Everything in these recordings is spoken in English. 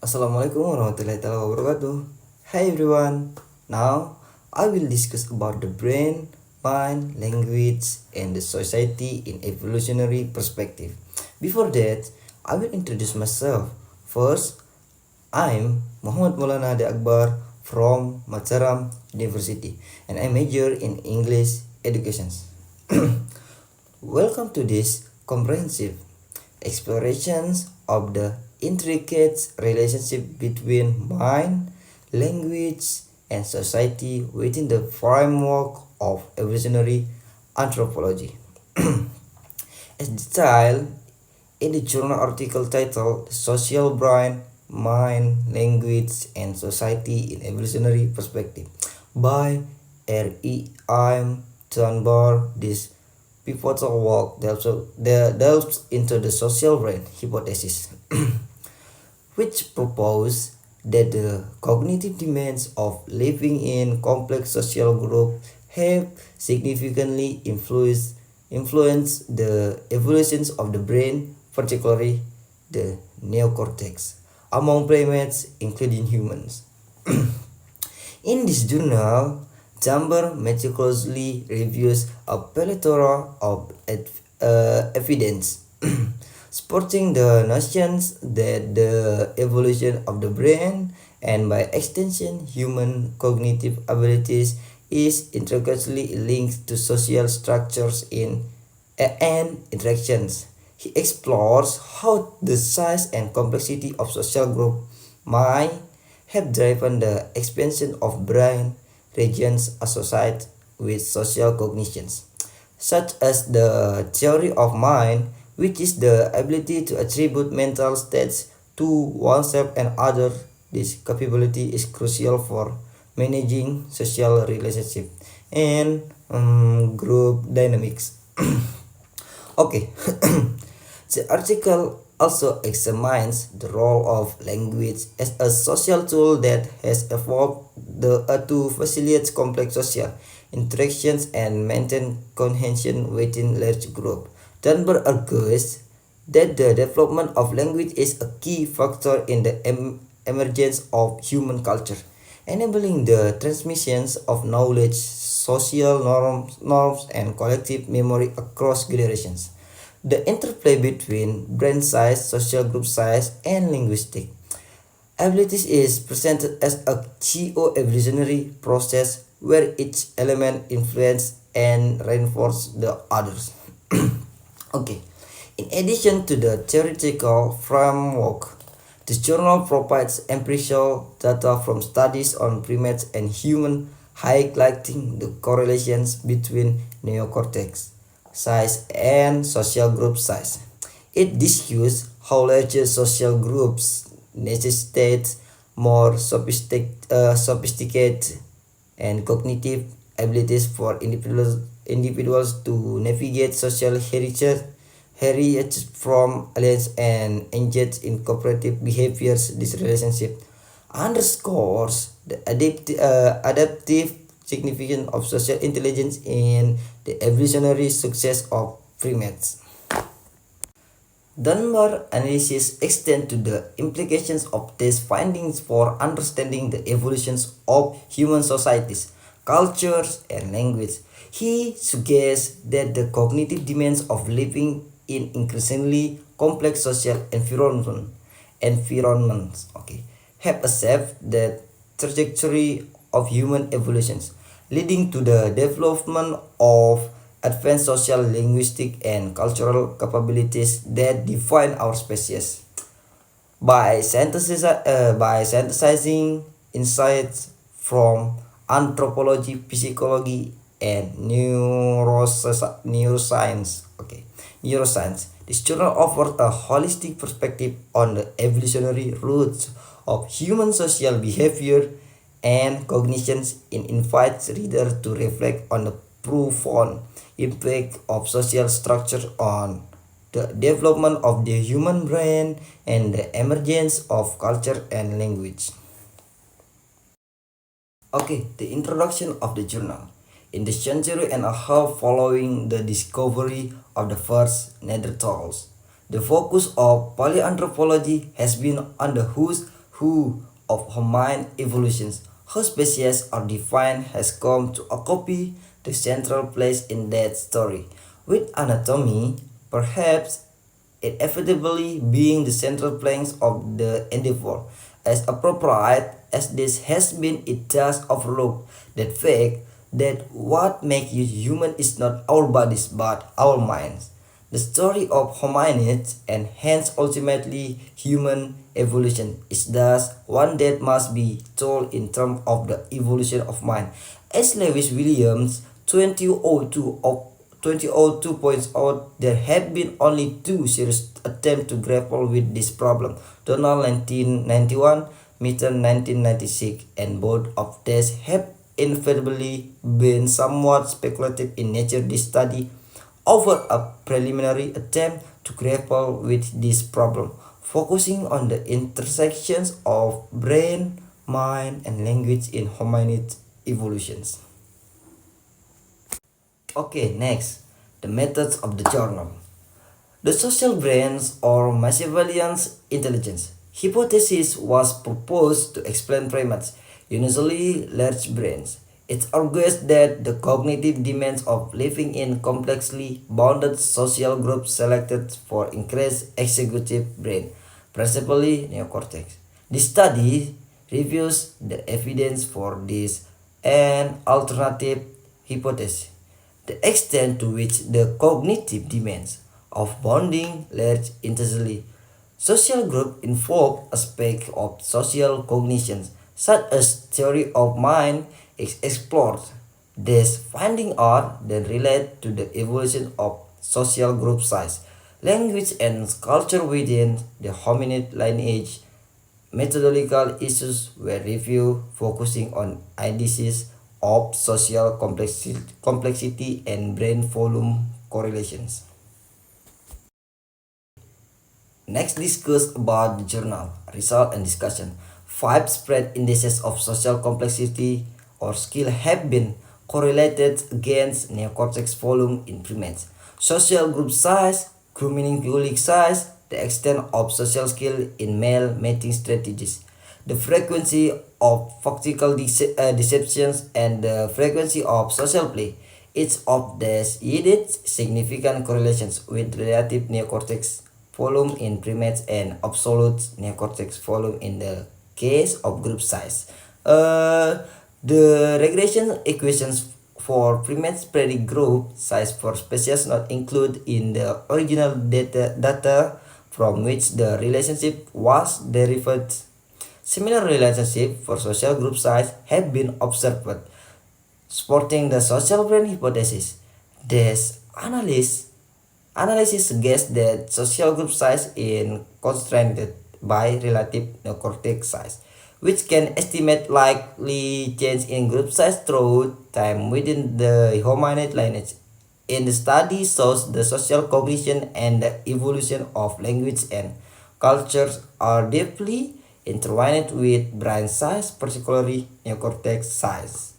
Assalamualaikum warahmatullahi wabarakatuh. Hi everyone. Now I will discuss about the brain, mind, language, and the society in evolutionary perspective. Before that, I will introduce myself. First, I'm Muhammad Maulana De Akbar from Mataram University, and I major in English education. Welcome to this comprehensive explorations of the intricate relationship between mind, language, and society within the framework of evolutionary anthropology. As detailed in the journal article titled Social Brain, Mind, Language, and Society in Evolutionary Perspective by R.E.M. Dunbar, this pivotal work delves into the social brain hypothesis, which propose that the cognitive demands of living in complex social groups have significantly influenced the evolutions of the brain, particularly the neocortex, among primates, including humans. In this journal, Chambers meticulously reviews a plethora of evidence supporting the notions that the evolution of the brain and by extension human cognitive abilities is intricately linked to social structures and interactions. He explores how the size and complexity of social group might have driven the expansion of brain regions associated with social cognitions, such as the theory of mind, which is the ability to attribute mental states to oneself and others. This capability is crucial for managing social relationship and group dynamics. Okay, the article also examines the role of language as a social tool that has evolved to facilitate complex social interactions and maintain cohesion within large groups. Dunbar argues that the development of language is a key factor in the emergence of human culture, enabling the transmissions of knowledge, social norms and collective memory across generations. The interplay between brain size, social group size, and linguistic abilities is presented as a geo-evolutionary process where each element influences and reinforces the others. Okay. In addition to the theoretical framework, this journal provides empirical data from studies on primates and humans, highlighting the correlations between neocortex size and social group size. It discusses how larger social groups necessitate more sophisticated and cognitive abilities for individuals to navigate social heritage from aliens and engage in cooperative behaviors. This relationship underscores the adaptive significance of social intelligence in the evolutionary success of primates. Dunbar analysis extend to the implications of these findings for understanding the evolutions of human societies, cultures, and language. He suggests that the cognitive demands of living in increasingly complex social environments have shaped the trajectory of human evolutions, leading to the development of advanced social, linguistic, and cultural capabilities that define our species. By synthesizing insights from anthropology, psychology, and neuroscience, this journal offers a holistic perspective on the evolutionary roots of human social behavior and cognitions. It invites readers to reflect on the profound impact of social structure on the development of the human brain and the emergence of culture and language. Okay, the introduction of the journal. In the century and a half following the discovery of the first Neanderthals, the focus of paleoanthropology has been on the who of homine evolutions, how species are defined has come to occupy the central place in that story, with anatomy perhaps inevitably being the central plank of the endeavor. As appropriate as this has been, it does overlook that fact that what makes you human is not our bodies but our minds. The story of hominids and hence ultimately human evolution is thus one that must be told in terms of the evolution of mind. As Lewis Williams 2002 points out, there have been only two serious attempts to grapple with this problem. Donald 1991, Mitton 1996, and both of these have invariably been somewhat speculative in nature. This study offered a preliminary attempt to grapple with this problem, focusing on the intersections of brain, mind, and language in hominid evolutions. Okay, next, the methods of the journal. The social brains or Machiavellian's intelligence hypothesis was proposed to explain primates, usually large brains. It argues that the cognitive demands of living in complexly bounded social groups selected for increased executive brain, principally neocortex. This study reviews the evidence for this and alternative hypothesis, the extent to which the cognitive demands of bonding large intensely. Social group involve aspects of social cognition, such as theory of mind, is explored. These findings are then related to the evolution of social group size, language, and culture within the hominid lineage. Methodological issues were reviewed, focusing on indices of social complexity and brain volume correlations. Next, discuss about the journal, result and discussion. Five spread indices of social complexity or skill have been correlated against neocortex volume in primates. Social group size, chromosome size, the extent of social skill in male mating strategies, the frequency of factual deceptions, and the frequency of social play. Each of these yielded significant correlations with relative neocortex volume in primates and absolute neocortex volume in the case of group size. The regression equations for primates predict group size for species not included in the original data from which the relationship was derived. Similar relationships for social group size have been observed, supporting the social brain hypothesis. This analysis suggests that social group size is constrained by relative neocortex size, which can estimate likely change in group size through time within the hominid lineage. In the study shows the social cognition and the evolution of language and cultures are deeply intertwined with brain size, particularly neocortex size.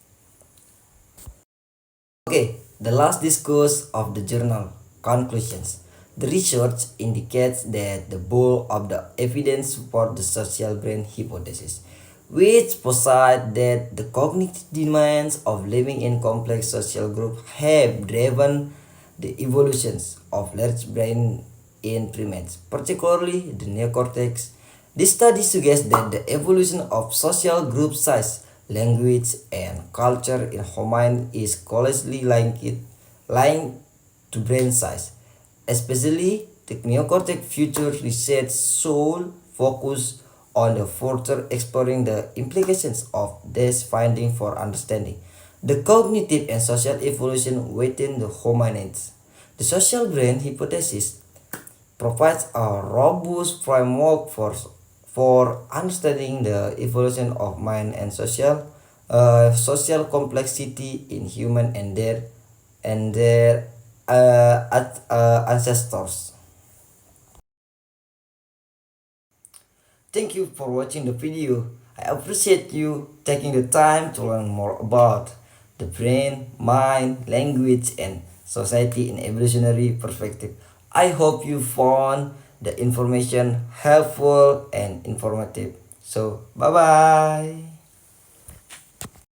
Okay, the last discourse of the journal, conclusions. The research indicates that the bulk of the evidence support the social brain hypothesis, which posits that the cognitive demands of living in complex social groups have driven the evolutions of large brain in primates, particularly the neocortex. This study suggests that the evolution of social group size, language, and culture in hominin is closely linked to brain size. Especially, the neocortex future research should focus on the further exploring the implications of this finding for understanding the cognitive and social evolution within the hominids. The social brain hypothesis provides a robust framework for understanding the evolution of mind and social complexity in human and their ancestors. Thank you for watching the video. I appreciate you taking the time to learn more about the brain, mind, language, and society in evolutionary perspective. I hope you found the information helpful and informative. So bye bye.